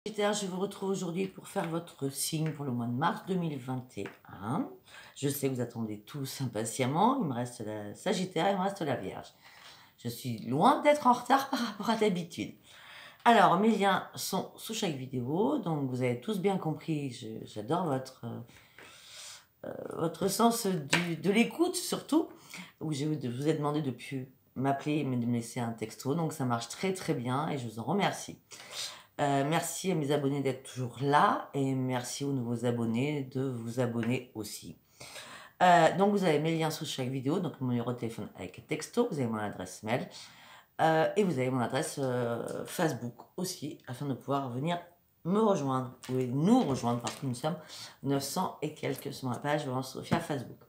Je vous retrouve aujourd'hui pour faire votre signe pour le mois de mars 2021. Je sais que vous attendez tous impatiemment. Il me reste la Sagittaire, il me reste la Vierge. Je suis loin d'être en retard par rapport à d'habitude. Alors, mes liens sont sous chaque vidéo, donc vous avez tous bien compris. J'adore votre sens de l'écoute, surtout, où je vous ai demandé de plus m'appeler et de me laisser un texto, donc ça marche très très bien et je vous en remercie. Merci à mes abonnés d'être toujours là et merci aux nouveaux abonnés de vous abonner aussi. Donc vous avez mes liens sous chaque vidéo, donc mon numéro de téléphone avec texto, vous avez mon adresse mail et vous avez mon adresse Facebook aussi, afin de pouvoir venir me rejoindre. Vous pouvez nous rejoindre parce que nous sommes 900 et quelques sur ma page Sophia Facebook.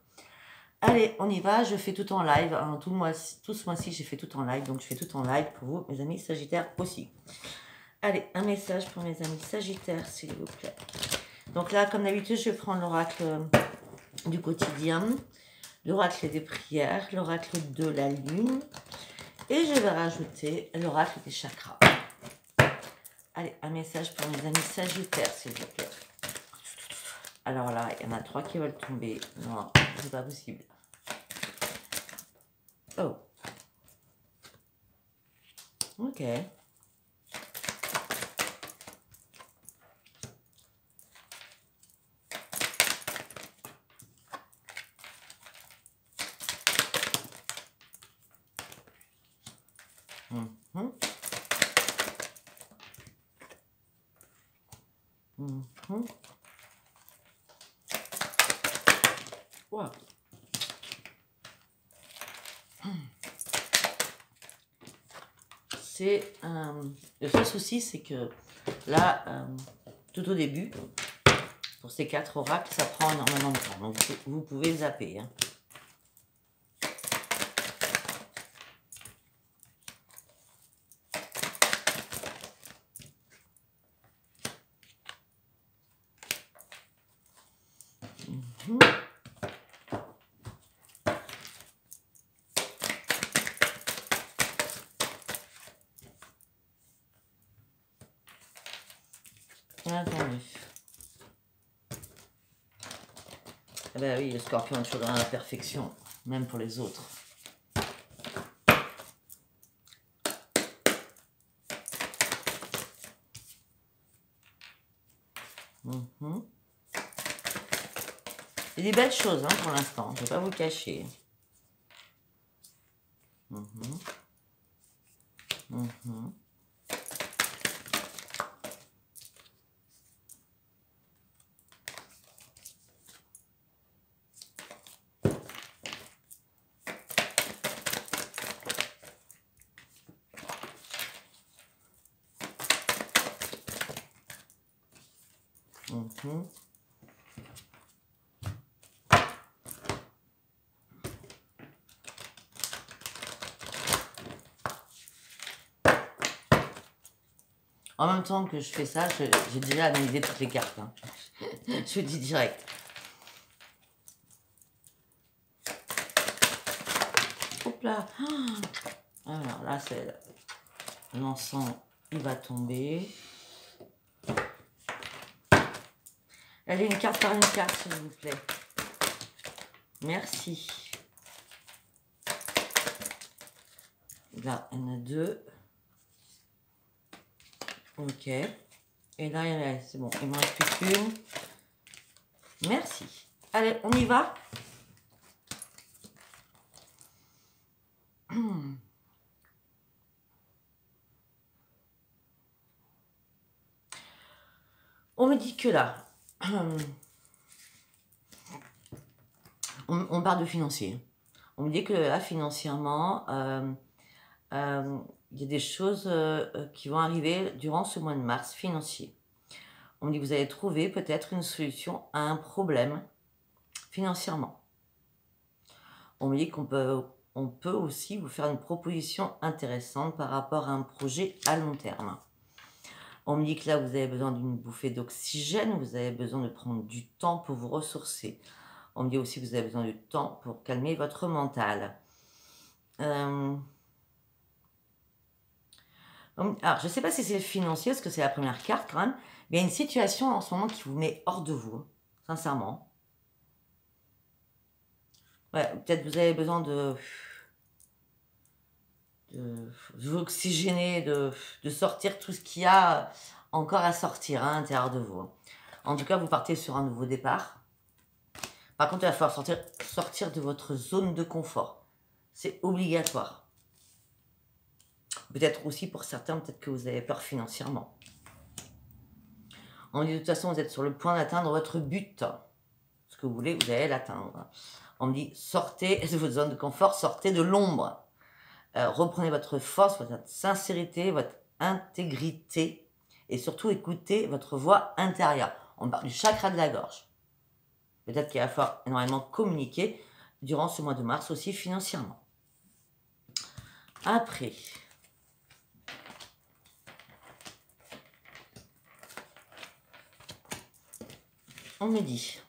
Allez, on y va, je fais tout en live, hein, tout ce mois-ci j'ai fait tout en live, donc je fais tout en live pour vous, mes amis Sagittaires aussi. Allez, un message pour mes amis Sagittaires, s'il vous plaît. Donc là, comme d'habitude, je vais prendre l'oracle du quotidien, l'oracle des prières, l'oracle de la lune, et je vais rajouter l'oracle des chakras. Allez, un message pour mes amis Sagittaires, s'il vous plaît. Alors là, il y en a 3 qui veulent tomber. Non, c'est pas possible. Oh. Ok. Wow. C'est le seul souci, c'est que là, tout au début, pour ces 4 oracles, ça prend énormément de temps. Donc vous pouvez zapper. Hein. Attendez. Ah ben oui, le scorpion est toujours dans la perfection, même pour les autres. Il y a des belles choses hein, pour l'instant, je ne vais pas vous cacher. En même temps que je fais ça, j'ai déjà analysé toutes les cartes. Hein. Je dis direct. Hop là. Alors là, c'est l'encens, il va tomber. Allez, une carte par une carte, s'il vous plaît. Merci. Là, il y en a 2. Ok. Et là, c'est bon. Il ne me reste plus qu'une. Merci. Allez, on y va. On me dit que là, on parle de financier. On me dit que là, financièrement, il y a des choses qui vont arriver durant ce mois de mars financier. On me dit que vous allez trouver peut-être une solution à un problème financièrement. On me dit qu'on peut aussi vous faire une proposition intéressante par rapport à un projet à long terme. On me dit que là, vous avez besoin d'une bouffée d'oxygène, vous avez besoin de prendre du temps pour vous ressourcer. On me dit aussi que vous avez besoin de temps pour calmer votre mental. Alors, je ne sais pas si c'est le financier, parce que c'est la première carte quand même, mais il y a une situation en ce moment qui vous met hors de vous, sincèrement. Ouais, peut-être vous avez besoin de vous oxygéner, de sortir tout ce qu'il y a encore à sortir à l'intérieur de vous. En tout cas, vous partez sur un nouveau départ. Par contre, il va falloir sortir de votre zone de confort. C'est obligatoire. Peut-être aussi pour certains, peut-être que vous avez peur financièrement. On dit de toute façon, vous êtes sur le point d'atteindre votre but. Ce que vous voulez, vous allez l'atteindre. On me dit, sortez de votre zone de confort, sortez de l'ombre. Reprenez votre force, votre sincérité, votre intégrité et surtout écoutez votre voix intérieure. On parle du chakra de la gorge. Peut-être qu'il va falloir énormément communiquer durant ce mois de mars aussi financièrement. Après, on me dit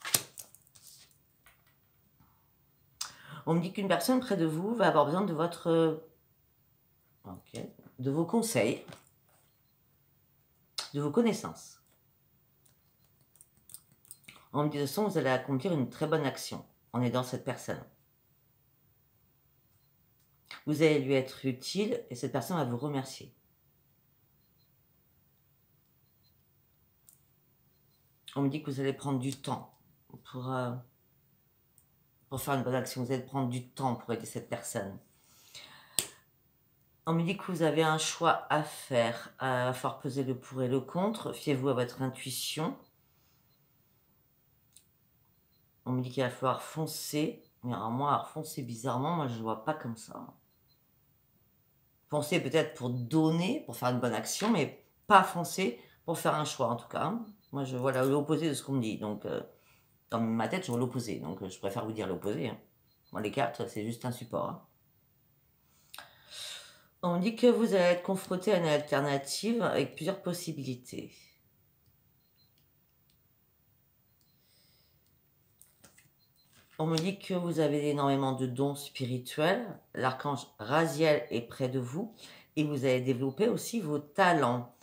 qu'une personne près de vous va avoir besoin de de vos conseils, de vos connaissances. On me dit de toute façon, vous allez accomplir une très bonne action en aidant cette personne. Vous allez lui être utile et cette personne va vous remercier. On me dit que vous allez prendre du temps pour faire une bonne action. Vous allez prendre du temps pour aider cette personne. On me dit que vous avez un choix à faire, à faire peser le pour et le contre. Fiez-vous à votre intuition. On me dit qu'il va falloir foncer. Mais alors moi, foncer bizarrement, moi je ne vois pas comme ça. Foncer peut-être pour donner, pour faire une bonne action, mais pas foncer pour faire un choix en tout cas. Moi je vois l'opposé de ce qu'on me dit. Donc dans ma tête, je vois l'opposé. Donc je préfère vous dire l'opposé. Moi les cartes, c'est juste un support. On me dit que vous allez être confronté à une alternative avec plusieurs possibilités. On me dit que vous avez énormément de dons spirituels. L'archange Raziel est près de vous. Et vous allez développer aussi vos talents,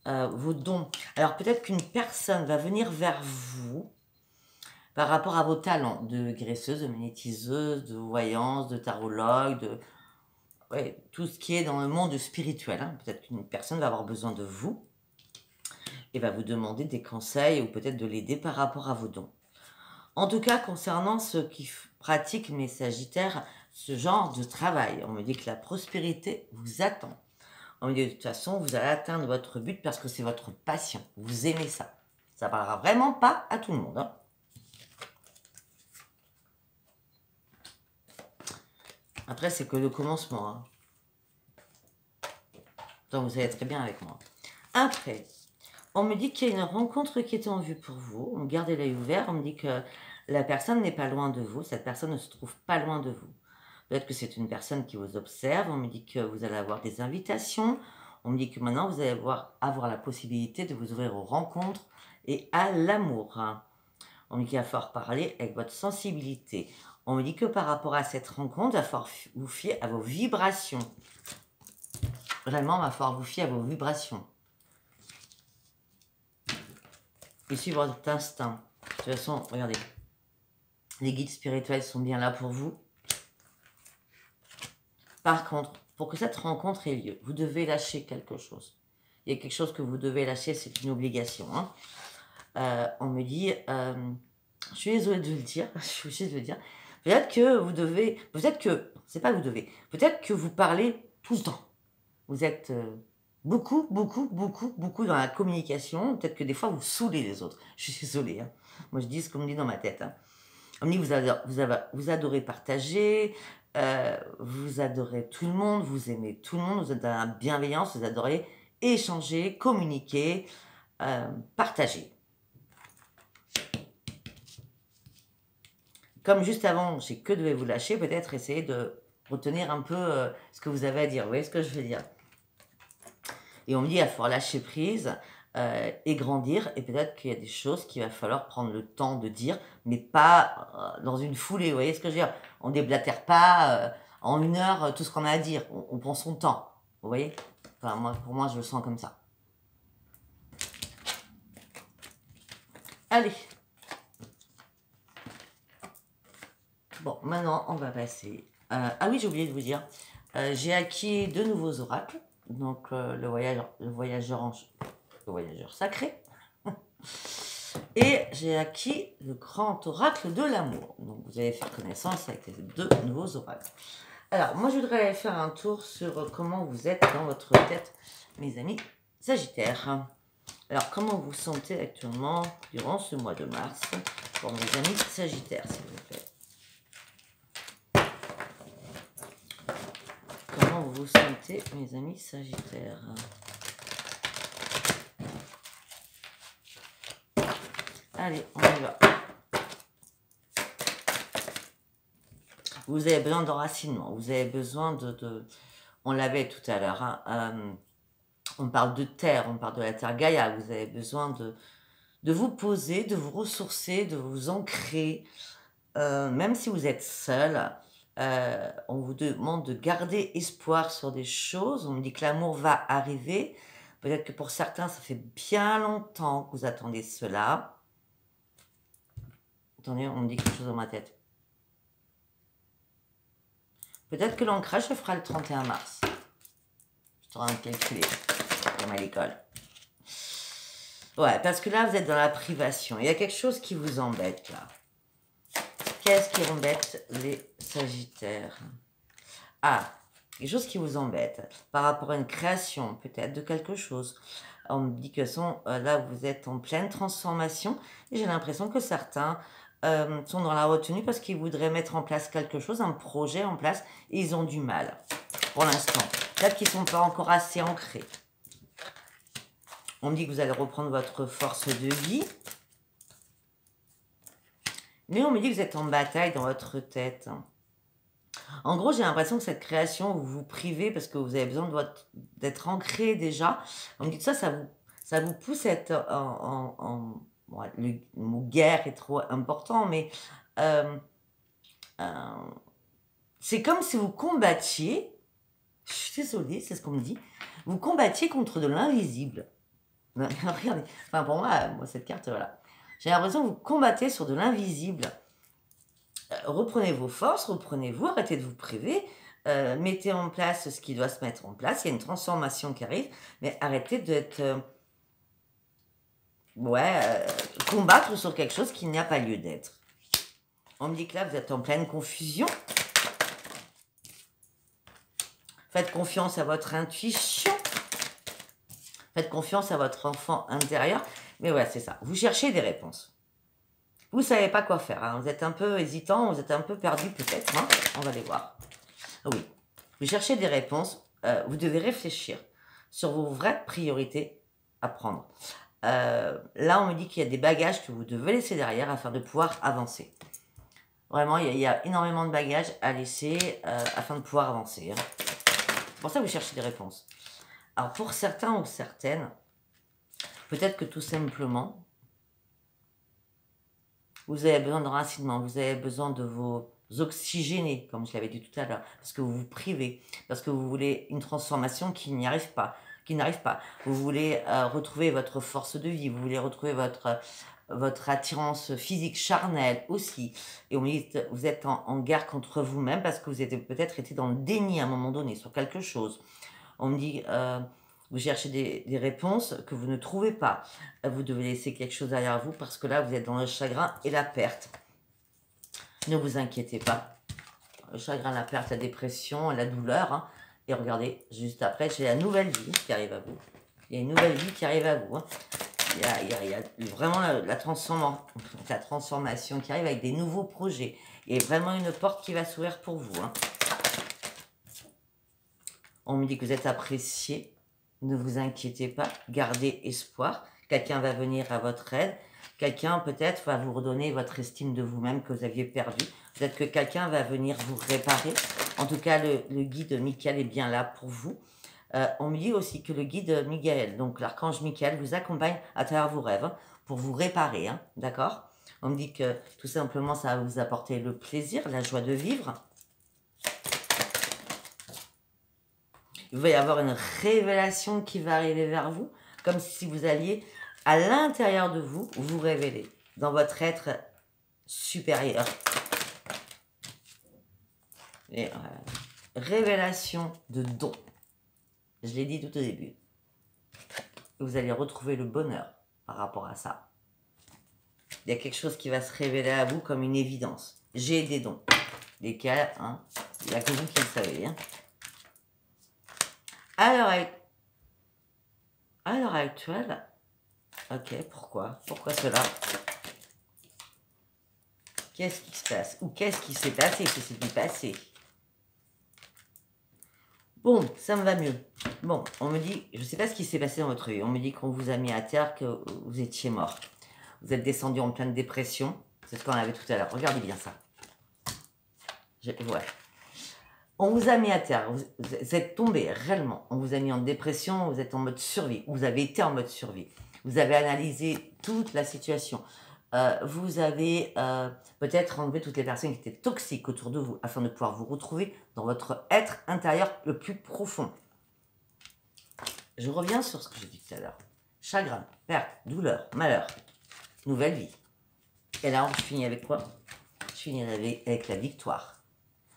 vos dons. Alors peut-être qu'une personne va venir vers vous par rapport à vos talents de graisseuse, de magnétiseuse, de voyance, de tarologue, tout ce qui est dans le monde spirituel. Hein. Peut-être qu'une personne va avoir besoin de vous et va vous demander des conseils ou peut-être de l'aider par rapport à vos dons. En tout cas, concernant ceux qui pratiquent, mes sagittaires, ce genre de travail, on me dit que la prospérité vous attend. On me dit de toute façon, vous allez atteindre votre but parce que c'est votre passion. Vous aimez ça. Ça ne parlera vraiment pas à tout le monde. Hein. Après, c'est que le commencement. Hein. Donc, vous allez très bien avec moi. Après, on me dit qu'il y a une rencontre qui est en vue pour vous. On garde l'œil ouvert. On me dit que la personne n'est pas loin de vous. Cette personne ne se trouve pas loin de vous. Peut-être que c'est une personne qui vous observe. On me dit que vous allez avoir des invitations. On me dit que maintenant, vous allez avoir la possibilité de vous ouvrir aux rencontres et à l'amour. Hein. On me dit qu'il va falloir parler avec votre sensibilité. On me dit que par rapport à cette rencontre, il va falloir vous fier à vos vibrations. Vraiment, il va falloir vous fier à vos vibrations. Et suivre votre instinct. De toute façon, regardez. Les guides spirituels sont bien là pour vous. Par contre, pour que cette rencontre ait lieu, vous devez lâcher quelque chose. Il y a quelque chose que vous devez lâcher, c'est une obligation. Hein. On me dit, je suis désolée de le dire, je suis obligée de le dire. Peut-être que vous devez, peut-être que, c'est pas vous devez, peut-être que vous parlez tout le temps. Vous êtes beaucoup dans la communication. Peut-être que des fois, vous saoulez les autres. Je suis désolée. Hein. Moi, je dis ce qu'on me dit dans ma tête. Hein. On me dit que vous adorez partager, vous adorez tout le monde, vous aimez tout le monde, vous êtes dans la bienveillance, vous adorez échanger, communiquer, partager. Comme juste avant, j'ai que devez vous lâcher, peut-être essayer de retenir un peu ce que vous avez à dire. Vous voyez ce que je veux dire? Et on me dit qu'il va falloir lâcher prise et grandir. Et peut-être qu'il y a des choses qu'il va falloir prendre le temps de dire, mais pas dans une foulée. Vous voyez ce que je veux dire? On ne déblatère pas en 1 heure tout ce qu'on a à dire. On prend son temps. Vous voyez? Enfin, moi, pour moi, je le sens comme ça. Allez. Bon, maintenant, on va passer. Ah oui, j'ai oublié de vous dire. J'ai acquis 2 nouveaux oracles. Donc, le voyageur sacré. Et j'ai acquis le grand oracle de l'amour. Donc, vous allez faire connaissance avec les 2 nouveaux oracles. Alors, moi, je voudrais faire un tour sur comment vous êtes dans votre tête, mes amis Sagittaires. Alors, comment vous vous sentez actuellement durant ce mois de mars pour mes amis Sagittaires, s'il vous plaît? Comment vous vous sentez, mes amis Sagittaires? Allez, on y va. Vous avez besoin d'enracinement, vous avez besoin on l'avait tout à l'heure, hein, on parle de terre, on parle de la terre Gaïa, vous avez besoin de vous poser, de vous ressourcer, de vous ancrer, même si vous êtes seul, on vous demande de garder espoir sur des choses, on me dit que l'amour va arriver, peut-être que pour certains, ça fait bien longtemps que vous attendez cela. Attendez, on me dit quelque chose dans ma tête. Peut-être que l'ancrage se fera le 31 mars. Je t'aurai calculé, comme à l'école. Ouais, parce que là, vous êtes dans la privation. Il y a quelque chose qui vous embête, là. Qu'est-ce qui embête les Sagittaires? Ah, quelque chose qui vous embête par rapport à une création, peut-être, de quelque chose. On me dit que là, vous êtes en pleine transformation. Et j'ai l'impression que certains sont dans la retenue parce qu'ils voudraient mettre en place quelque chose, un projet en place, et ils ont du mal, pour l'instant. Peut-être qu'ils ne sont pas encore assez ancrés. On me dit que vous allez reprendre votre force de vie. Mais on me dit que vous êtes en bataille dans votre tête. En gros, j'ai l'impression que cette création, vous vous privez parce que vous avez besoin d'être ancré déjà. On me dit que ça vous pousse à être bon, le mot guerre est trop important, mais c'est comme si vous combattiez, je suis désolée, c'est ce qu'on me dit, vous combattiez contre de l'invisible. Regardez, enfin pour moi, cette carte, voilà. J'ai l'impression que vous combattez sur de l'invisible. Reprenez vos forces, reprenez-vous, arrêtez de vous priver, mettez en place ce qui doit se mettre en place, il y a une transformation qui arrive, mais arrêtez d'être... combattre sur quelque chose qui n'a pas lieu d'être. On me dit que là, vous êtes en pleine confusion. Faites confiance à votre intuition. Faites confiance à votre enfant intérieur. Mais ouais, c'est ça. Vous cherchez des réponses. Vous ne savez pas quoi faire. Hein. Vous êtes un peu hésitant, vous êtes un peu perdu peut-être. Hein. On va les voir. Oui. Vous cherchez des réponses. Vous devez réfléchir sur vos vraies priorités à prendre. Là, on me dit qu'il y a des bagages que vous devez laisser derrière afin de pouvoir avancer. Vraiment, il y a énormément de bagages à laisser afin de pouvoir avancer. Hein. C'est pour ça que vous cherchez des réponses. Alors, pour certains ou certaines, peut-être que tout simplement, vous avez besoin d'enracinement, vous avez besoin de vous oxygéner, comme je l'avais dit tout à l'heure, parce que vous vous privez, parce que vous voulez une transformation qui n'y arrive pas, Vous voulez retrouver votre force de vie, vous voulez retrouver votre attirance physique, charnelle aussi. Et on me dit que vous êtes en guerre contre vous-même parce que vous avez peut-être été dans le déni à un moment donné sur quelque chose. On me dit, vous cherchez des réponses que vous ne trouvez pas. Vous devez laisser quelque chose derrière vous parce que là, vous êtes dans le chagrin et la perte. Ne vous inquiétez pas. Le chagrin, la perte, la dépression, la douleur. Hein. Et regardez, juste après, j'ai la nouvelle vie qui arrive à vous. Il y a une nouvelle vie qui arrive à vous. Hein. Il y a vraiment la transformation qui arrive avec des nouveaux projets. Il y a vraiment une porte qui va s'ouvrir pour vous. Hein. On me dit que vous êtes apprécié. Ne vous inquiétez pas. Gardez espoir. Quelqu'un va venir à votre aide. Quelqu'un peut-être va vous redonner votre estime de vous-même que vous aviez perdue. Peut-être que quelqu'un va venir vous réparer. En tout cas, le guide Michael est bien là pour vous. On me dit aussi que le guide Michael, donc l'archange Michael, vous accompagne à travers vos rêves hein, pour vous réparer, hein, d'accord? On me dit que tout simplement, ça va vous apporter le plaisir, la joie de vivre. Il va y avoir une révélation qui va arriver vers vous, comme si vous alliez à l'intérieur de vous, vous révéler dans votre être supérieur. Et, révélation de don. Je l'ai dit tout au début. Vous allez retrouver le bonheur par rapport à ça. Il y a quelque chose qui va se révéler à vous comme une évidence. J'ai des dons. Lesquels, hein, il n'y a que vous qui le savez. Hein. À l'heure actuelle, ok, pourquoi? Pourquoi cela? Qu'est-ce qui se passe? Ou qu'est-ce qui s'est passé? Qu'est-ce qui s'est passé? Bon, ça me va mieux. Bon, on me dit, je ne sais pas ce qui s'est passé dans votre vie. On me dit qu'on vous a mis à terre, que vous étiez mort. Vous êtes descendu en pleine dépression. C'est ce qu'on avait tout à l'heure. Regardez bien ça. Ouais. On vous a mis à terre. Vous êtes tombé réellement. On vous a mis en dépression. Vous êtes en mode survie. Vous avez été en mode survie. Vous avez analysé toute la situation. Vous avez peut-être enlevé toutes les personnes qui étaient toxiques autour de vous afin de pouvoir vous retrouver dans votre être intérieur le plus profond. Je reviens sur ce que j'ai dit tout à l'heure. Chagrin, perte, douleur, malheur, nouvelle vie. Et là, je finis avec quoi? Je finirai avec la victoire.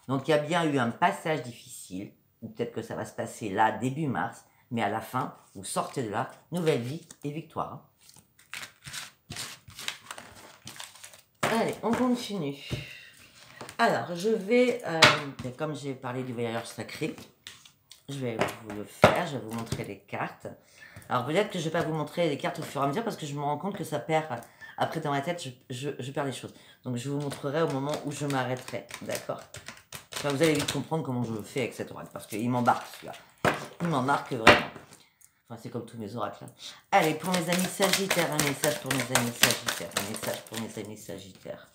Donc, il y a bien eu un passage difficile, ou peut-être que ça va se passer là, début mars, mais à la fin, vous sortez de là, nouvelle vie et victoire. Allez, on continue. Alors, je vais, comme j'ai parlé du voyageur sacré, je vais vous le faire, je vais vous montrer les cartes. Alors, peut-être que je ne vais pas vous montrer les cartes au fur et à mesure parce que je me rends compte que ça perd, après dans ma tête, je perds les choses. Donc, je vous montrerai au moment où je m'arrêterai, d'accord? Enfin, vous allez vite comprendre comment je le fais avec cet oracle parce qu'il m'embarque celui-là. Il m'embarque vraiment. Enfin, c'est comme tous mes oracles. Hein. Allez, pour mes amis Sagittaires, un message pour mes amis Sagittaires. Un message pour mes amis Sagittaires.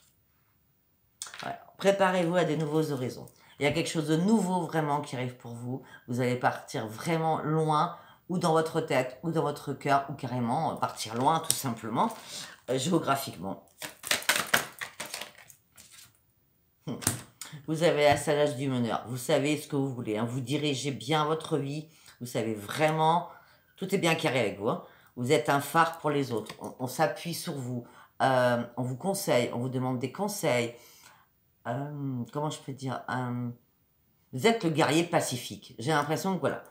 Voilà. Préparez-vous à des nouveaux horizons. Il y a quelque chose de nouveau vraiment qui arrive pour vous. Vous allez partir vraiment loin, ou dans votre tête, ou dans votre cœur, ou carrément partir loin tout simplement, géographiquement. Vous avez la sagesse du meneur. Vous savez ce que vous voulez. Hein. Vous dirigez bien votre vie. Vous savez vraiment... Tout est bien carré avec vous. Hein. Vous êtes un phare pour les autres. On s'appuie sur vous. On vous conseille. On vous demande des conseils. Comment je peux dire vous êtes le guerrier pacifique. J'ai l'impression que voilà.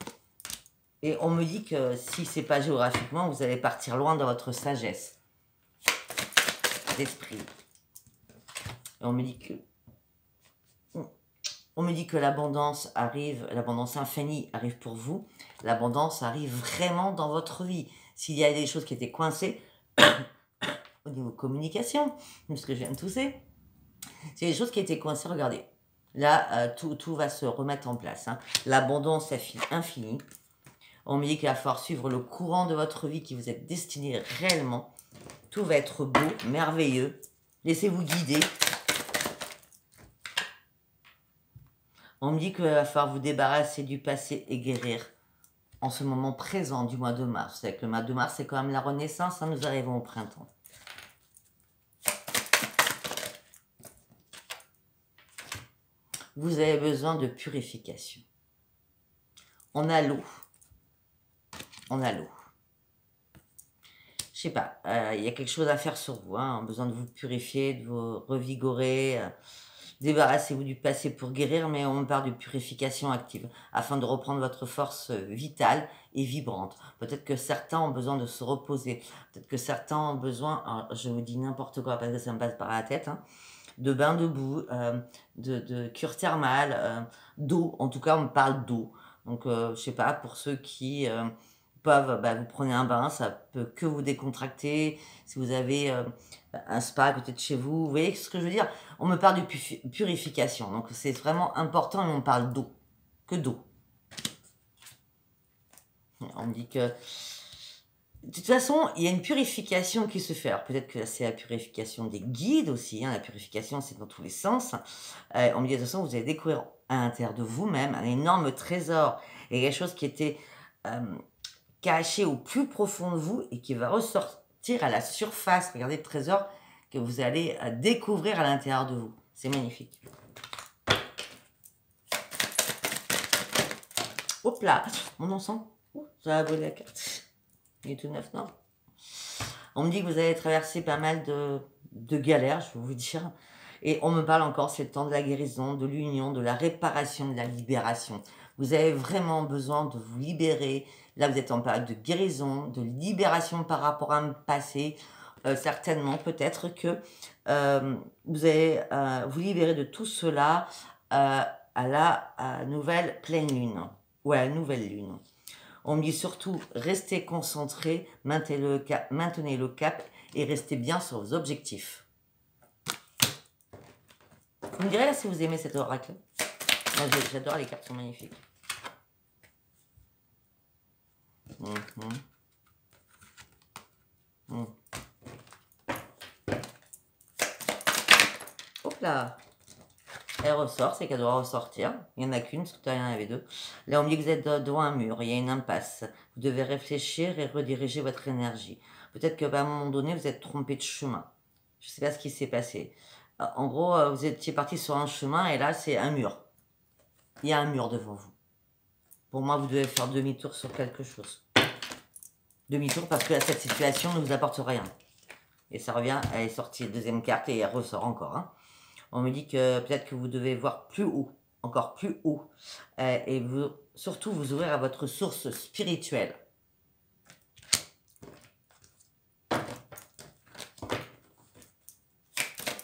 Et on me dit que si c'est pas géographiquement, vous allez partir loin dans votre sagesse d'esprit. Et on me dit que l'abondance arrive, l'abondance infinie arrive pour vous. L'abondance arrive vraiment dans votre vie. S'il y a des choses qui étaient coincées au niveau communication, ce que je viens de tousser, c'est des choses qui étaient coincées, regardez. Là, tout va se remettre en place. Hein. L'abondance infinie. On me dit qu'il va falloir suivre le courant de votre vie qui vous est destiné réellement. Tout va être beau, merveilleux. Laissez-vous guider. On me dit qu'il va falloir vous débarrasser du passé et guérir en ce moment présent du mois de mars. Avec le mois de mars, c'est quand même la renaissance. Hein, nous arrivons au printemps. Vous avez besoin de purification. On a l'eau. On a l'eau. Je sais pas, il y a quelque chose à faire sur vous. Hein, besoin de vous purifier, de vous revigorer. Débarrassez-vous du passé pour guérir, mais on parle de purification active, afin de reprendre votre force vitale et vibrante. Peut-être que certains ont besoin de se reposer. Peut-être que certains ont besoin, alors je vous dis n'importe quoi parce que ça me passe par la tête, hein, de bains de boue, de cure thermale, d'eau. En tout cas, on me parle d'eau. Donc, je sais pas, pour ceux qui peuvent, vous prenez un bain, ça peut que vous décontracter. Si vous avez un spa à côté de chez vous, vous voyez ce que je veux dire? On me parle de purification. Donc, c'est vraiment important et on parle d'eau. Que d'eau. On me dit que... De toute façon, il y a une purification qui se fait. Alors, peut-être que c'est la purification des guides aussi. Hein. La purification, c'est dans tous les sens. On me dit, de toute façon, vous allez découvrir à l'intérieur de vous-même un énorme trésor. Et quelque chose qui était caché au plus profond de vous et qui va ressortir à la surface. Regardez le trésor que vous allez découvrir à l'intérieur de vous. C'est magnifique. Hop là, mon encens. Ça a volé la carte. Il est tout neuf, non? On me dit que vous allez traverser pas mal de galères, je vais vous dire. Et on me parle encore, c'est le temps de la guérison, de l'union, de la réparation, de la libération. Vous avez vraiment besoin de vous libérer. Là, vous êtes en période de guérison, de libération par rapport à un passé. Certainement, peut-être que vous allez vous libérer de tout cela à la nouvelle pleine lune ou à la nouvelle lune. On me dit surtout, restez concentrés, maintenez le cap et restez bien sur vos objectifs. Vous me direz là si vous aimez cet oracle. Moi, j'adore, les cartes sont magnifiques. Hop là. Elle ressort, c'est qu'elle doit ressortir. Il n'y en a qu'une, parce que tout à l'heure, il y en avait deux. Là, on me dit que vous êtes devant un mur, il y a une impasse. Vous devez réfléchir et rediriger votre énergie. Peut-être qu'à un moment donné, vous êtes trompé de chemin. Je ne sais pas ce qui s'est passé. En gros, vous étiez parti sur un chemin et là, c'est un mur. Il y a un mur devant vous. Pour moi, vous devez faire demi-tour sur quelque chose. Demi-tour parce que cette situation ne vous apporte rien. Et ça revient, elle est sortie deuxième carte et elle ressort encore. Hein. On me dit que peut-être que vous devez voir plus haut, encore plus haut. Et surtout vous ouvrir à votre source spirituelle. On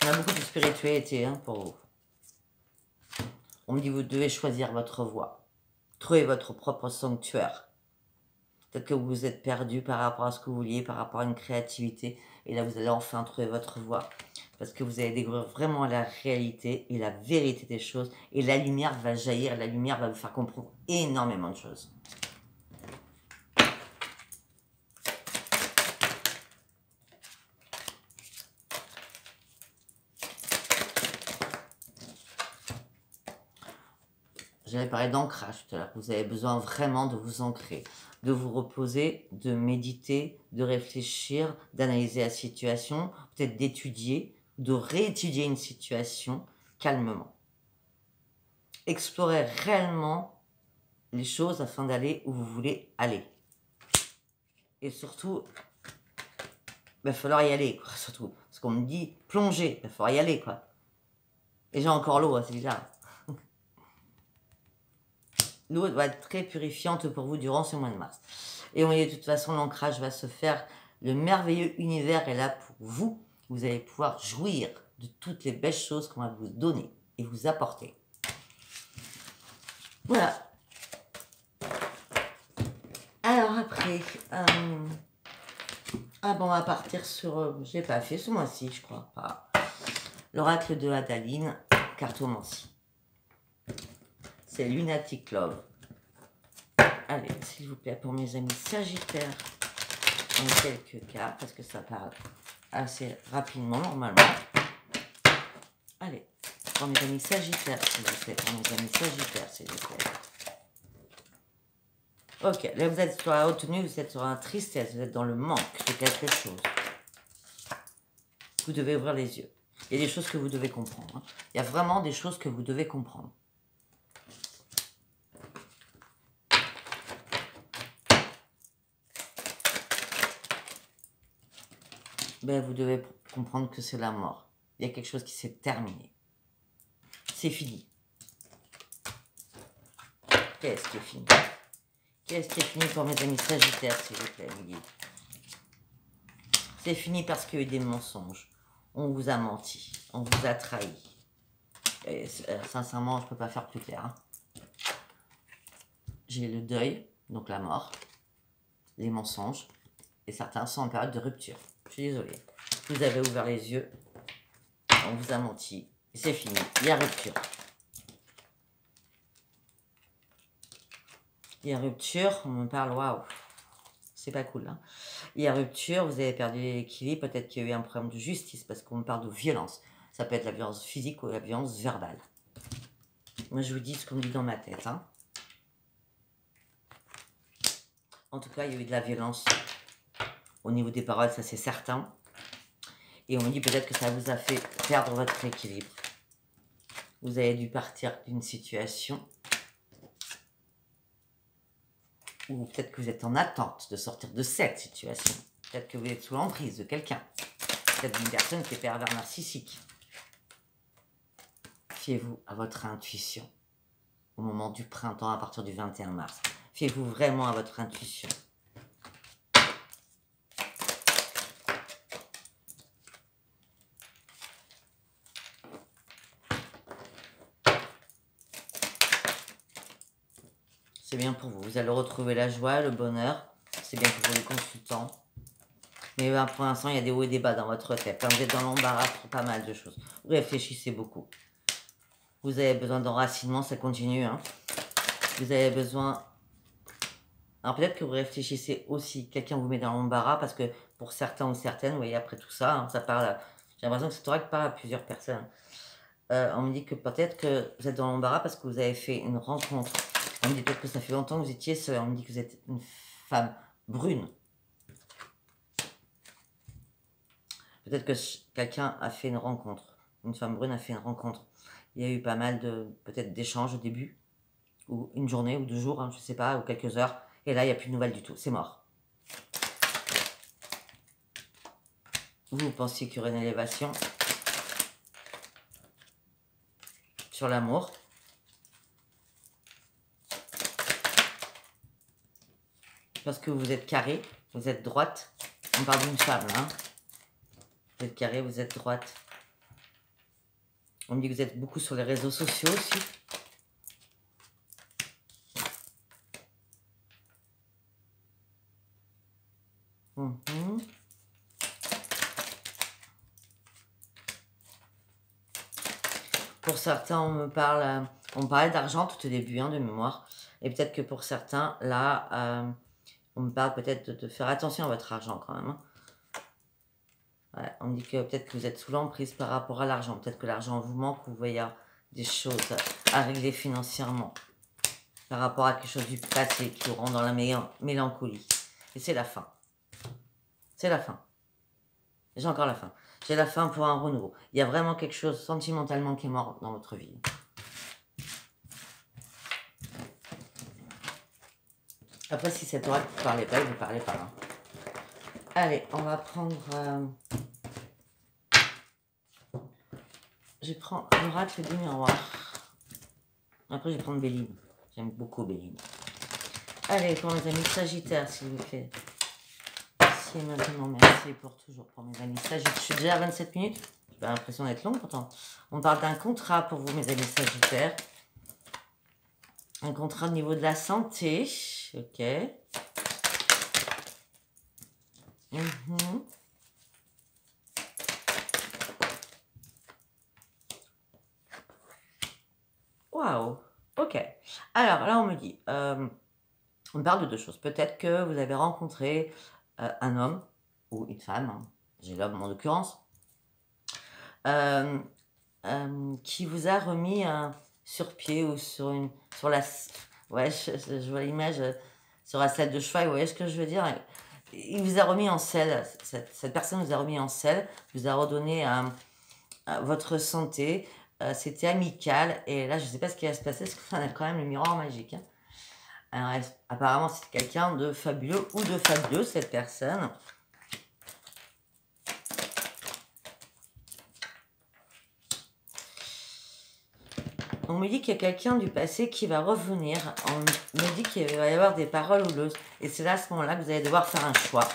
a beaucoup de spiritualité hein, pour vous. On me dit que vous devez choisir votre voie. Trouver votre propre sanctuaire. Peut-être que vous vous êtes perdu par rapport à ce que vous vouliez, par rapport à une créativité. Et là, vous allez enfin trouver votre voie. Parce que vous allez découvrir vraiment la réalité et la vérité des choses. Et la lumière va jaillir, la lumière va vous faire comprendre énormément de choses. J'avais parlé d'ancrage tout à l'heure. Vous avez besoin vraiment de vous ancrer, de vous reposer, de méditer, de réfléchir, d'analyser la situation, peut-être d'étudier, de réétudier une situation calmement. Explorez réellement les choses afin d'aller où vous voulez aller. Et surtout, il va falloir y aller, quoi, surtout. Parce qu'on me dit plonger, il va falloir y aller, quoi. Et j'ai encore l'eau, hein, c'est bizarre. L'eau va être très purifiante pour vous durant ce mois de mars. Et on dit de toute façon, l'ancrage va se faire. Le merveilleux univers est là pour vous. Vous allez pouvoir jouir de toutes les belles choses qu'on va vous donner et vous apporter. Voilà. Alors après, ah bon, on va partir sur... j'ai pas fait ce mois-ci, je crois pas. L'oracle de Adaline, cartomancie. C'est Lunatic Love. Allez, s'il vous plaît, pour mes amis Sagittaires, en quelques cas, parce que ça parle assez rapidement, normalement. Allez, pour mes amis Sagittaires, s'il vous plaît, pour mes amis Sagittaires, s'il vous plaît. Ok, là vous êtes sur la retenue, vous êtes sur la tristesse, vous êtes dans le manque de quelque chose. Vous devez ouvrir les yeux. Il y a des choses que vous devez comprendre. Hein. Il y a vraiment des choses que vous devez comprendre. Ben, vous devez comprendre que c'est la mort. Il y a quelque chose qui s'est terminé. C'est fini. Qu'est-ce qui est fini? Qu'est-ce qui est fini pour mes amis Sagittaires, s'il vous plaît, Midi? C'est fini parce qu'il y a eu des mensonges. On vous a menti. On vous a trahi. Et, sincèrement, je ne peux pas faire plus clair. Hein. J'ai le deuil, donc la mort, les mensonges, et certains sont en période de rupture. Je suis désolée. Vous avez ouvert les yeux, on vous a menti, et c'est fini. Il y a rupture. Il y a rupture, on me parle, waouh, c'est pas cool. Hein. Il y a rupture, vous avez perdu l'équilibre, peut-être qu'il y a eu un problème de justice, parce qu'on me parle de violence. Ça peut être la violence physique ou la violence verbale. Moi, je vous dis ce qu'on me dit dans ma tête. Hein. En tout cas, il y a eu de la violence au niveau des paroles, ça c'est certain. Et on me dit peut-être que ça vous a fait perdre votre équilibre. Vous avez dû partir d'une situation. Ou peut-être que vous êtes en attente de sortir de cette situation. Peut-être que vous êtes sous l'emprise de quelqu'un. Peut-être d'une personne qui est pervers narcissique. Fiez-vous à votre intuition. Au moment du printemps, à partir du 21 mars. Fiez-vous vraiment à votre intuition. C'est bien pour vous. Vous allez retrouver la joie, le bonheur. C'est bien pour les consultants. Mais ben, pour l'instant, il y a des hauts et des bas dans votre tête. Quand vous êtes dans l'embarras pour pas mal de choses. Vous réfléchissez beaucoup. Vous avez besoin d'enracinement, ça continue. Hein. Vous avez besoin... Alors peut-être que vous réfléchissez aussi. Quelqu'un vous met dans l'embarras parce que pour certains ou certaines, vous voyez, après tout ça, hein, ça parle... J'ai l'impression que c'est vrai que parle à plusieurs personnes. On me dit que peut-être que vous êtes dans l'embarras parce que vous avez fait une rencontre. On me dit peut-être que ça fait longtemps que vous étiez seul. On me dit que vous êtes une femme brune. Peut-être que quelqu'un a fait une rencontre. Une femme brune a fait une rencontre. Il y a eu pas mal de, peut-être d'échanges au début. Ou une journée, ou 2 jours, hein, je sais pas, ou quelques heures. Et là, il n'y a plus de nouvelles du tout. C'est mort. Vous pensiez qu'il y aurait une élévation sur l'amour. Parce que vous êtes carré, vous êtes droite. On parle d'une femme, là. Hein. Vous êtes carré, vous êtes droite. On me dit que vous êtes beaucoup sur les réseaux sociaux aussi. Pour certains, on parlait d'argent tout au début, hein, de mémoire. Et peut-être que pour certains, là, on me parle peut-être de faire attention à votre argent quand même. Hein. Ouais, on me dit que peut-être que vous êtes sous l'emprise par rapport à l'argent. Peut-être que l'argent vous manque ou vous voyez des choses à régler financièrement. Par rapport à quelque chose du passé qui vous rend dans la mélancolie. Et c'est la fin. C'est la fin. J'ai encore la fin. J'ai la fin pour un renouveau. Il y a vraiment quelque chose sentimentalement qui est mort dans votre vie. Après, si cet oracle ne vous parlait pas, il ne vous parlait pas. Hein. Allez, on va prendre... Je prends l'oracle du miroir. Après, je vais prendre Béline. J'aime beaucoup Béline. Allez, pour mes amis Sagittaires, s'il vous plaît. Merci maintenant, merci pour toujours pour mes amis Sagittaires. Je suis déjà à 27 minutes. J'ai pas l'impression d'être longue pourtant. On parle d'un contrat pour vous, mes amis Sagittaires. Un contrat au niveau de la santé. Ok. Waouh. Ok. Alors là, on me dit... on parle de 2 choses. Peut-être que vous avez rencontré un homme ou une femme, hein, j'ai l'homme en l'occurrence, qui vous a remis sur pied ou sur la... Ouais, je vois l'image sur la selle de cheval, vous voyez ce que je veux dire? Il vous a remis en selle, cette personne vous a remis en selle, vous a redonné votre santé, c'était amical, et là je ne sais pas ce qui va se passer, parce qu'on a quand même le miroir magique. Hein. Alors, apparemment, c'est quelqu'un de fabuleux ou de fabuleux, cette personne. On me dit qu'il y a quelqu'un du passé qui va revenir. On me dit qu'il va y avoir des paroles houleuses. Et c'est là, à ce moment-là, que vous allez devoir faire un choix.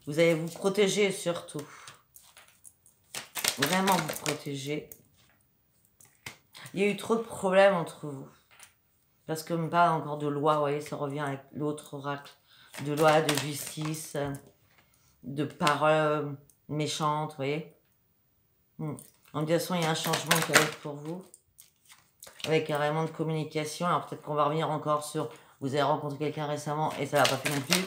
Vous allez vous protéger surtout. Vraiment vous protéger. Il y a eu trop de problèmes entre vous. Parce qu'on me parle encore de loi, vous voyez, ça revient avec l'autre oracle. De loi, de justice, de paroles méchantes, vous voyez. En toute façon, il y a un changement qui arrive pour vous. Avec carrément de communication. Alors peut-être qu'on va revenir encore sur... Vous avez rencontré quelqu'un récemment et ça va pas fait non plus.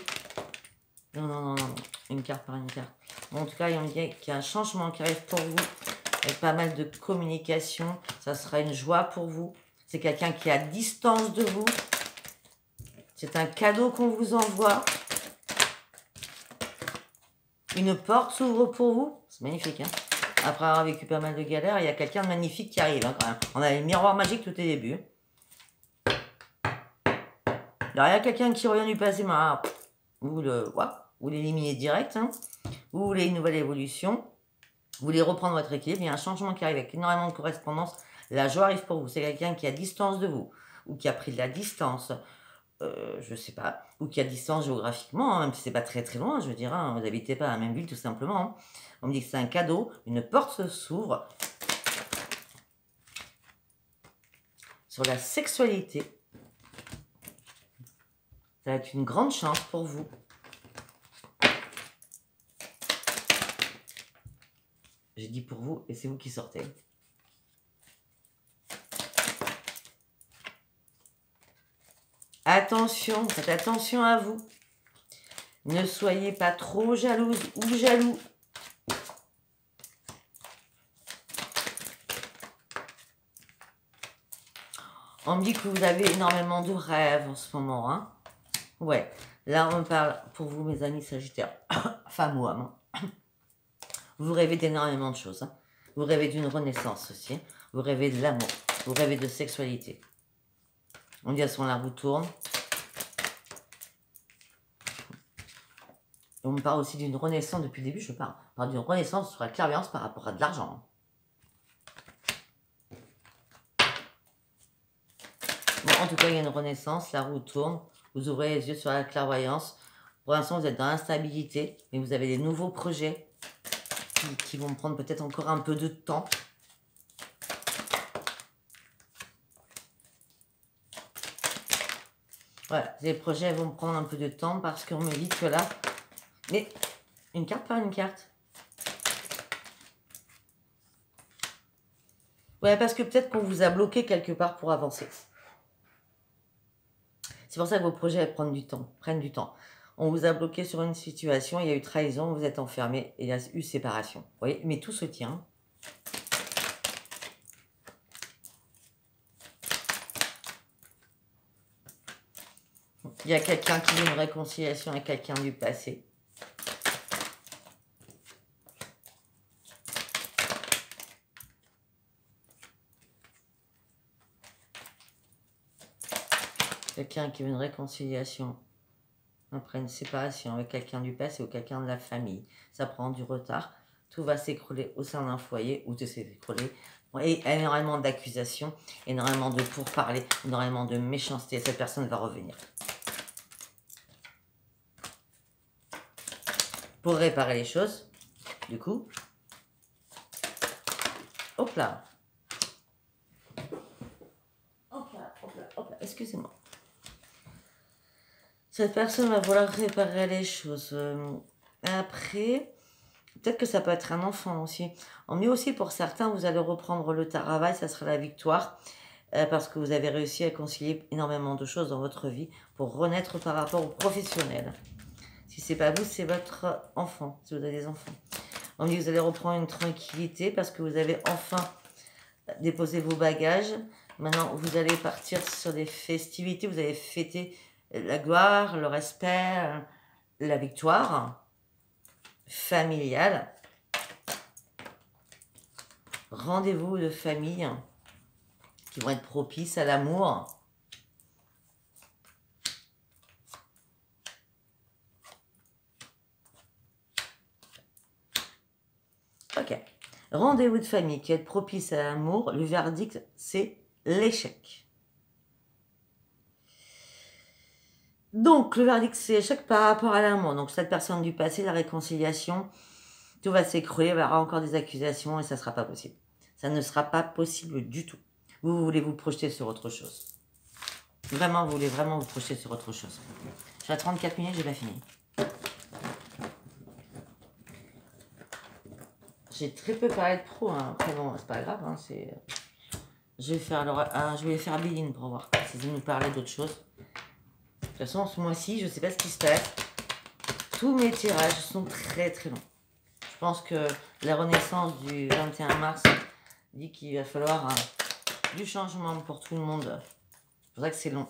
Non, non, non, non. Une carte par une carte. Bon, en tout cas, il me dit qu'il y a un changement qui arrive pour vous. Avec pas mal de communication. Ça sera une joie pour vous. C'est quelqu'un qui est à distance de vous. C'est un cadeau qu'on vous envoie. Une porte s'ouvre pour vous. C'est magnifique, hein. Après avoir vécu pas mal de galères, il y a quelqu'un de magnifique qui arrive, hein, quand même. On a les miroirs magiques tout au début. Alors, il y a quelqu'un qui revient du passé, mais vous l'éliminez direct. Hein. Vous voulez une nouvelle évolution. Vous voulez reprendre votre équilibre. Il y a un changement qui arrive avec énormément de correspondance. La joie arrive pour vous. C'est quelqu'un qui est à distance de vous. Ou qui a pris de la distance. Je ne sais pas. Ou qui a distance géographiquement. Hein, même si ce n'est pas très très loin, je veux dire. Hein, vous n'habitez pas à la même ville tout simplement. Hein. On me dit que c'est un cadeau. Une porte s'ouvre. Sur la sexualité. Ça va être une grande chance pour vous. J'ai dit pour vous et c'est vous qui sortez. Attention, faites attention à vous. Ne soyez pas trop jalouse ou jaloux. On me dit que vous avez énormément de rêves en ce moment. Hein. Ouais, là on parle pour vous mes amis sagittaires, femme ou homme. Vous rêvez d'énormément de choses. Hein. Vous rêvez d'une renaissance aussi. Vous rêvez de l'amour. Vous rêvez de sexualité. On dit à ce moment-là, la roue tourne. On me parle aussi d'une renaissance depuis le début, je parle d'une renaissance sur la clairvoyance par rapport à de l'argent. Bon, en tout cas, il y a une renaissance, la roue tourne, vous ouvrez les yeux sur la clairvoyance. Pour l'instant, vous êtes dans l'instabilité, mais vous avez des nouveaux projets qui vont prendre peut-être encore un peu de temps. Voilà, les projets vont prendre un peu de temps parce qu'on me dit que là... Mais une carte par une carte. Ouais, parce que peut-être qu'on vous a bloqué quelque part pour avancer. C'est pour ça que vos projets prennent du temps. On vous a bloqué sur une situation, il y a eu trahison, vous êtes enfermé et il y a eu séparation. Vous voyez, mais tout se tient. Il y a quelqu'un qui veut une réconciliation avec quelqu'un du passé. Quelqu'un qui veut une réconciliation après une séparation avec quelqu'un du passé ou quelqu'un de la famille. Ça prend du retard. Tout va s'écrouler au sein d'un foyer ou de s'écrouler. Et énormément d'accusations, énormément de pourparlers, énormément de méchanceté. Cette personne va revenir. Pour réparer les choses, du coup. Hop là. Hop là, hop là, hop là. Excusez-moi. Cette personne va vouloir réparer les choses. Après, peut-être que ça peut être un enfant aussi. On dit aussi pour certains, vous allez reprendre le travail, ça sera la victoire. Parce que vous avez réussi à concilier énormément de choses dans votre vie pour renaître par rapport au professionnel. Si ce n'est pas vous, c'est votre enfant, si vous avez des enfants. On dit que vous allez reprendre une tranquillité parce que vous avez enfin déposé vos bagages. Maintenant, vous allez partir sur des festivités, vous allez fêter la gloire, le respect, la victoire familiale. Rendez-vous de famille qui vont être propices à l'amour. Ok. Rendez-vous de famille qui va être propice à l'amour. Le verdict, c'est l'échec. Donc, le verdict, c'est l'échec par rapport à l'amour. Donc, cette personne du passé, la réconciliation, tout va s'écrouler, il va y avoir encore des accusations et ça ne sera pas possible. Ça ne sera pas possible du tout. Vous voulez vous projeter sur autre chose. Vraiment, vous voulez vraiment vous projeter sur autre chose. Je suis à 34 minutes, j'ai pas fini. J'ai très peu parlé de pro, hein. Après bon, c'est pas grave, hein, c'est... Je vais faire Béline pour voir si vous nous parlez d'autre chose. De toute façon, ce mois-ci, je sais pas ce qui se passe. Tous mes tirages sont très très longs. Je pense que la renaissance du 21 mars dit qu'il va falloir du changement pour tout le monde. C'est pour ça que c'est long.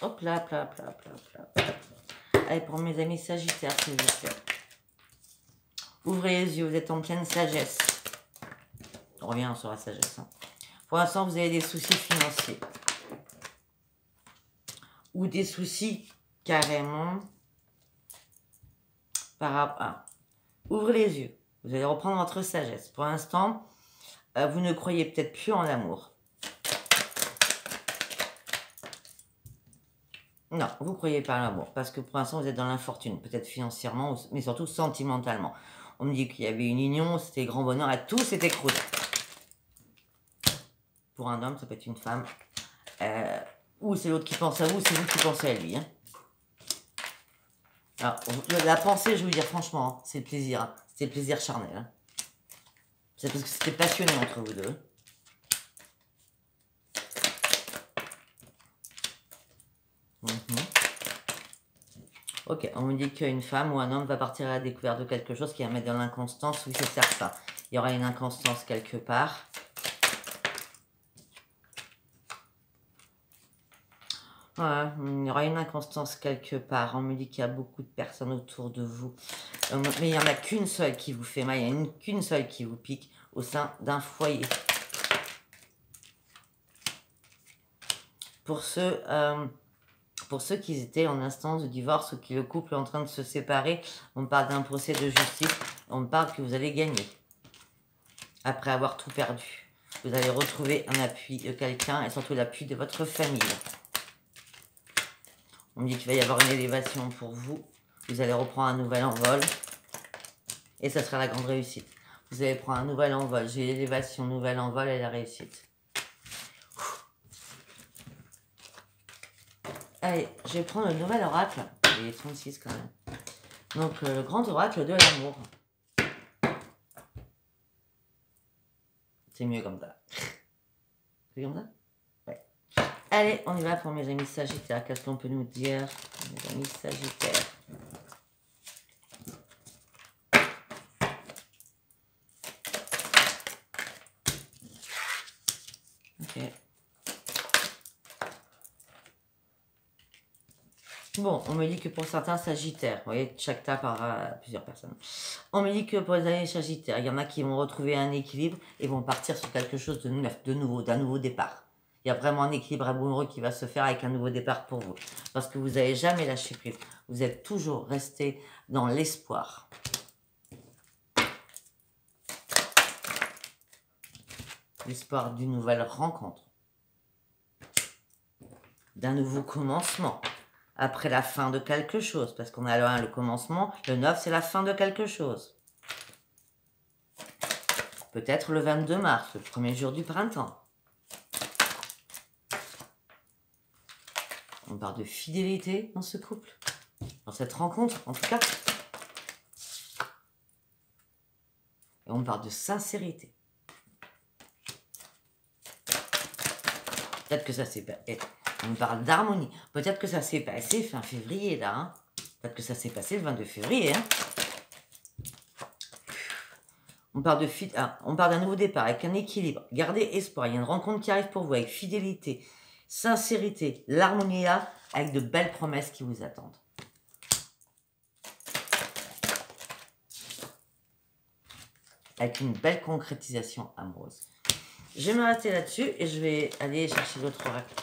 Hop là, hop là, hop là, hop là, hop là. Allez, pour mes amis sagittaires, s'il vous plaît. Ouvrez les yeux, vous êtes en pleine sagesse. On revient sur la sagesse. Hein. Pour l'instant, vous avez des soucis financiers. ou des soucis carrément par rapport... Ouvrez les yeux. Vous allez reprendre votre sagesse. Pour l'instant, vous ne croyez peut-être plus en l'amour. Non, vous ne croyez pas en l'amour. Parce que pour l'instant, vous êtes dans l'infortune. Peut-être financièrement, mais surtout sentimentalement. On me dit qu'il y avait une union, c'était grand bonheur et tout s'est écroulé. Pour un homme, ça peut être une femme. Ou c'est l'autre qui pense à vous, c'est vous qui pensez à lui. Hein. Alors, la pensée, je vais vous dire franchement, hein, c'est le plaisir. Hein. C'est le plaisir charnel. Hein. C'est parce que c'était passionné entre vous deux. Ok, on me dit qu'une femme ou un homme va partir à la découverte de quelque chose qui va mettre dans l'inconstance. Oui, c'est certain. Il y aura une inconstance quelque part. Ouais, il y aura une inconstance quelque part. On me dit qu'il y a beaucoup de personnes autour de vous. Mais il n'y en a qu'une seule qui vous fait mal. Il n'y en a qu'une seule qui vous pique au sein d'un foyer. Pour ceux qui étaient en instance de divorce ou qui le couple est en train de se séparer, on parle d'un procès de justice. On parle que vous allez gagner. Après avoir tout perdu. Vous allez retrouver un appui de quelqu'un et surtout l'appui de votre famille. On me dit qu'il va y avoir une élévation pour vous. Vous allez reprendre un nouvel envol. Et ça sera la grande réussite. Vous allez prendre un nouvel envol. J'ai l'élévation, nouvel envol et la réussite. Allez, je vais prendre le nouvel oracle. Il est 36 quand même. Donc, le grand oracle de l'amour. C'est mieux comme ça. C'est comme ça? Ouais. Allez, on y va pour mes amis sagittaires. Qu'est-ce qu'on peut nous dire, mes amis sagittaires? Ok. Bon, on me dit que pour certains sagittaires, vous voyez, chaque tas par plusieurs personnes. On me dit que pour les années sagittaires, il y en a qui vont retrouver un équilibre et vont partir sur quelque chose de neuf, de nouveau, d'un nouveau départ. Il y a vraiment un équilibre amoureux qui va se faire avec un nouveau départ pour vous. Parce que vous n'avez jamais lâché prise. Vous êtes toujours resté dans l'espoir. L'espoir d'une nouvelle rencontre. D'un nouveau commencement. Après la fin de quelque chose. Parce qu'on a le 1, le commencement. Le 9, c'est la fin de quelque chose. Peut-être le 22 mars, le premier jour du printemps. On parle de fidélité dans ce couple. Dans cette rencontre, en tout cas. Et on parle de sincérité. Peut-être que ça s'est passé. On parle d'harmonie. Peut-être que ça s'est passé fin février, là. Hein. Peut-être que ça s'est passé le 22 février. Hein. On parle d'un nouveau départ avec un équilibre. Gardez espoir. Il y a une rencontre qui arrive pour vous avec fidélité, sincérité, l'harmonie là, avec de belles promesses qui vous attendent. Avec une belle concrétisation amoureuse. Je vais m'arrêter là-dessus et je vais aller chercher d'autres oracles.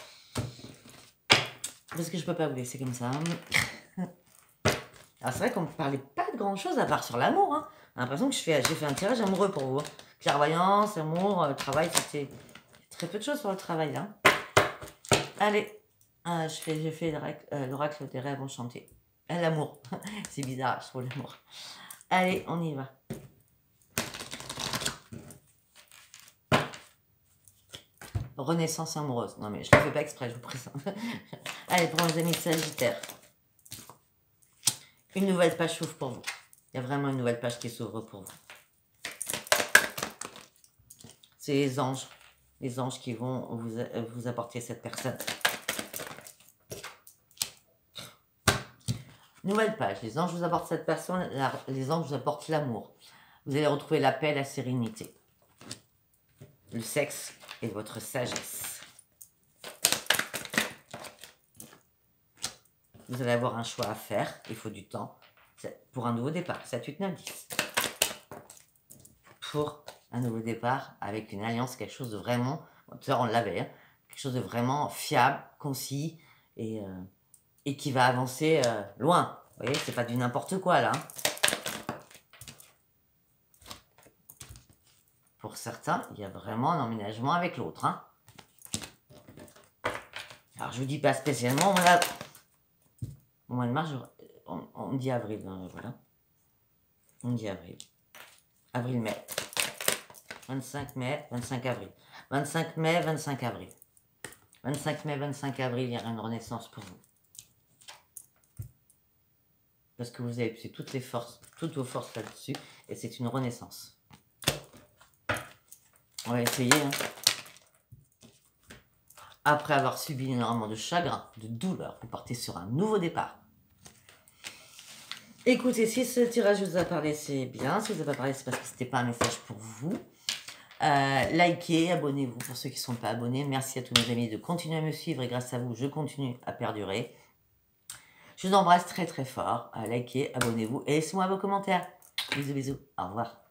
Parce que je peux pas vous laisser comme ça. Alors c'est vrai qu'on ne parlait pas de grand-chose à part sur l'amour. Hein. J'ai l'impression que j'ai fait un tirage amoureux pour vous. Hein. Clairvoyance, amour, travail, c'était très peu de choses sur le travail. Hein. Allez, j'ai fait l'oracle des rêves enchantés. L'amour, c'est bizarre, je trouve l'amour. Allez, on y va. Renaissance amoureuse. Non mais je ne le fais pas exprès, je vous présente. Allez, pour mes amis sagittaires. Une nouvelle page s'ouvre pour vous. Il y a vraiment une nouvelle page qui s'ouvre pour vous. C'est les anges qui vont vous apporter cette personne. Nouvelle page, les anges vous apportent cette personne, les anges vous apportent l'amour. Vous allez retrouver la paix, la sérénité. Le sexe et votre sagesse. Vous allez avoir un choix à faire, il faut du temps pour un nouveau départ. 7, 8, 9, 10. Pour un nouveau départ avec une alliance, quelque chose de vraiment, on l'avait, hein, quelque chose de vraiment fiable, concis et et qui va avancer loin. Vous voyez, c'est pas du n'importe quoi, là. Pour certains, il y a vraiment un emménagement avec l'autre. Hein. Alors, je vous dis pas spécialement, voilà. Au mois de mars, on me dit avril, voilà. On me dit avril. Avril-mai. 25 mai, 25 avril. 25 mai, 25 avril. 25 mai, 25 avril, il y aura une renaissance pour vous. Parce que vous avez poussé toutes les forces, toutes vos forces là-dessus, et c'est une renaissance. On va essayer. Hein. Après avoir subi énormément de chagrin, de douleur, vous partez sur un nouveau départ. Écoutez, si ce tirage vous a parlé, c'est bien. Si vous n'a pas parlé, c'est parce que ce n'était pas un message pour vous. Likez, abonnez-vous pour ceux qui ne sont pas abonnés. Merci à tous mes amis de continuer à me suivre et grâce à vous, je continue à perdurer. Je vous embrasse très très fort. Likez, abonnez-vous et laissez-moi vos commentaires. Bisous, bisous. Au revoir.